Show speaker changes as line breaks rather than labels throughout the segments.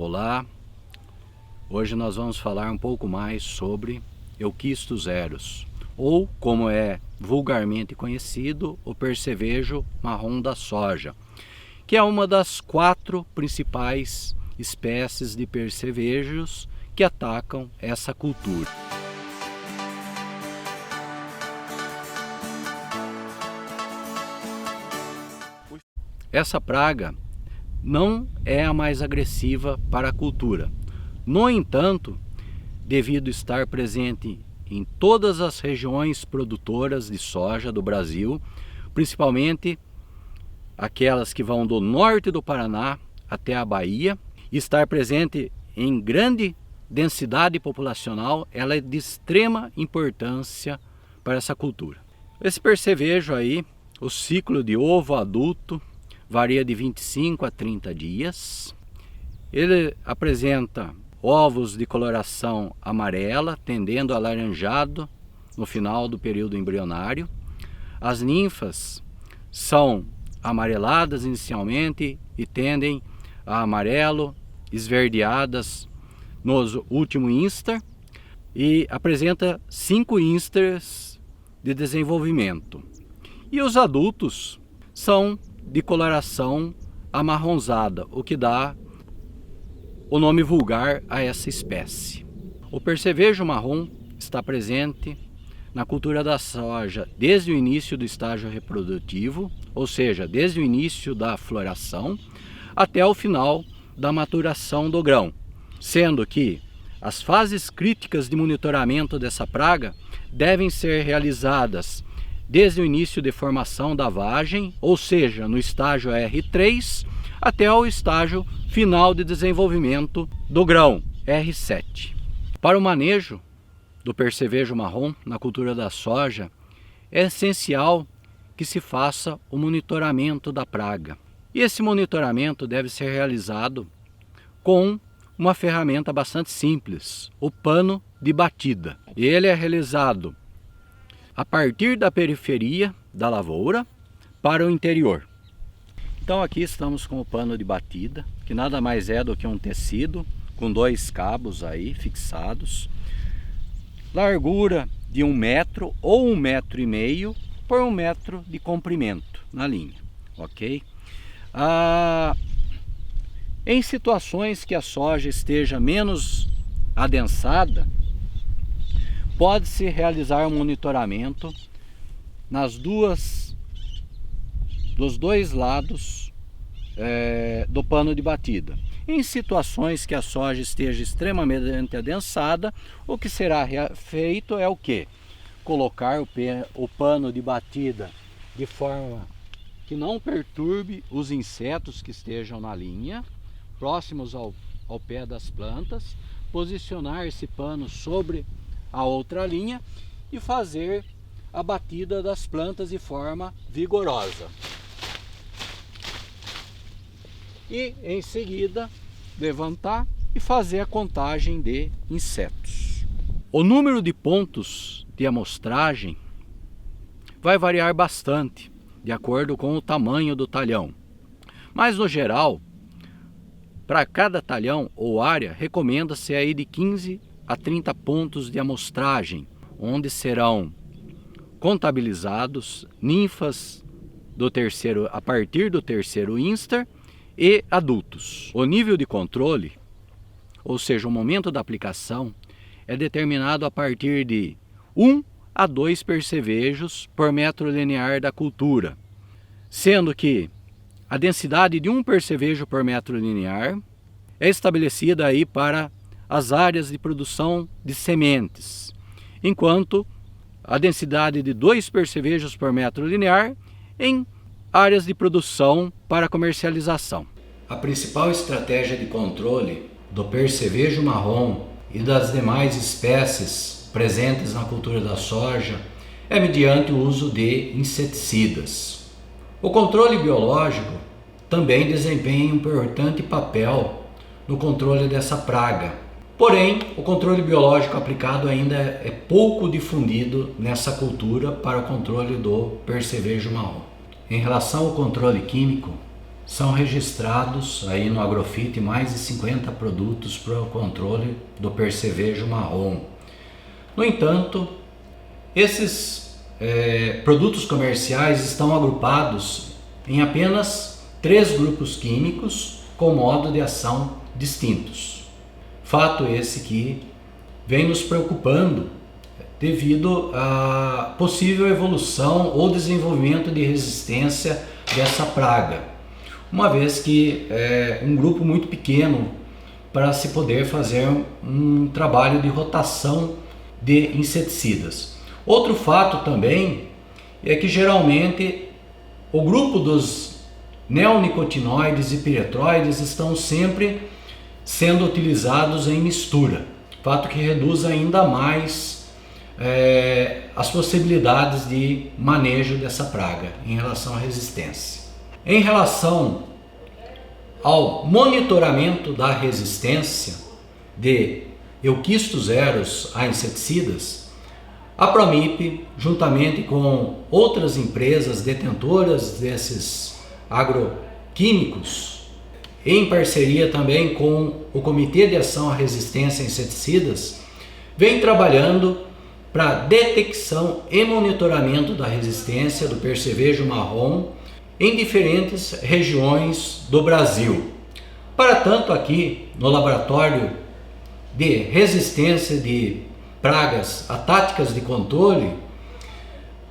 Olá, hoje nós vamos falar um pouco mais sobre Euquistos eros, ou como é vulgarmente conhecido, o percevejo marrom da soja, que é uma das 4 principais espécies de percevejos que atacam essa cultura. Essa praga não é a mais agressiva para a cultura. No entanto, devido estar presente em todas as regiões produtoras de soja do Brasil, principalmente aquelas que vão do norte do Paraná até a Bahia, e estar presente em grande densidade populacional, ela é de extrema importância para essa cultura. Esse percevejo aí, o ciclo de ovo adulto varia de 25 a 30 dias. Ele apresenta ovos de coloração amarela, tendendo a alaranjado no final do período embrionário. As ninfas são amareladas inicialmente e tendem a amarelo, esverdeadas no último instar, e apresenta 5 instars de desenvolvimento. E os adultos são de coloração amarronzada, o que dá o nome vulgar a essa espécie. O percevejo marrom está presente na cultura da soja desde o início do estágio reprodutivo, ou seja, desde o início da floração até o final da maturação do grão, sendo que as fases críticas de monitoramento dessa praga devem ser realizadas desde o início de formação da vagem, ou seja, no estágio R3, até o estágio final de desenvolvimento do grão, R7. Para o manejo do percevejo marrom na cultura da soja, é essencial que se faça o monitoramento da praga. E esse monitoramento deve ser realizado com uma ferramenta bastante simples, o pano de batida. Ele é realizado a partir da periferia da lavoura para o interior. Então aqui estamos com o pano de batida, que nada mais é do que um tecido com 2 cabos aí fixados, largura de 1 metro ou 1,5 metro por 1 metro de comprimento na linha, ok? Em situações que a soja esteja menos adensada, pode-se realizar um monitoramento dos 2 lados do pano de batida. Em situações que a soja esteja extremamente adensada, o que será feito é o quê? Colocar o pano de batida de forma que não perturbe os insetos que estejam na linha, próximos ao pé das plantas, posicionar esse pano sobre a outra linha e fazer a batida das plantas de forma vigorosa. E em seguida levantar e fazer a contagem de insetos. O número de pontos de amostragem vai variar bastante de acordo com o tamanho do talhão, mas no geral, para cada talhão ou área, recomenda-se aí de 15 a 30 pontos de amostragem, onde serão contabilizados ninfas a partir do terceiro instar e adultos. O nível de controle, ou seja, o momento da aplicação, é determinado a partir de 1 a 2 percevejos por metro linear da cultura, sendo que a densidade de 1 percevejo por metro linear é estabelecida aí para as áreas de produção de sementes, enquanto a densidade de 2 percevejos por metro linear em áreas de produção para comercialização. A principal estratégia de controle do percevejo marrom e das demais espécies presentes na cultura da soja é mediante o uso de inseticidas. O controle biológico também desempenha um importante papel no controle dessa praga. Porém, o controle biológico aplicado ainda é pouco difundido nessa cultura para o controle do percevejo marrom. Em relação ao controle químico, são registrados aí no Agrofit mais de 50 produtos para o controle do percevejo marrom. No entanto, esses produtos comerciais estão agrupados em apenas 3 grupos químicos com modo de ação distintos. Fato esse que vem nos preocupando devido à possível evolução ou desenvolvimento de resistência dessa praga, uma vez que é um grupo muito pequeno para se poder fazer um trabalho de rotação de inseticidas. Outro fato também é que geralmente o grupo dos neonicotinoides e piretroides estão sempre sendo utilizados em mistura, fato que reduz ainda mais as possibilidades de manejo dessa praga em relação à resistência. Em relação ao monitoramento da resistência de euquistos zeros a inseticidas, a Promip, juntamente com outras empresas detentoras desses agroquímicos, em parceria também com o Comitê de Ação à Resistência a Inseticidas, vem trabalhando para detecção e monitoramento da resistência do percevejo marrom em diferentes regiões do Brasil. Para tanto, aqui no Laboratório de Resistência de Pragas a Táticas de Controle,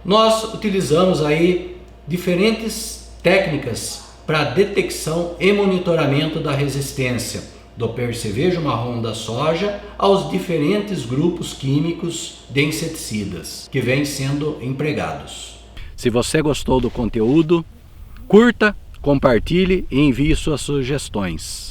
nós utilizamos aí diferentes técnicas para detecção e monitoramento da resistência do percevejo marrom da soja aos diferentes grupos químicos de inseticidas que vêm sendo empregados. Se você gostou do conteúdo, curta, compartilhe e envie suas sugestões.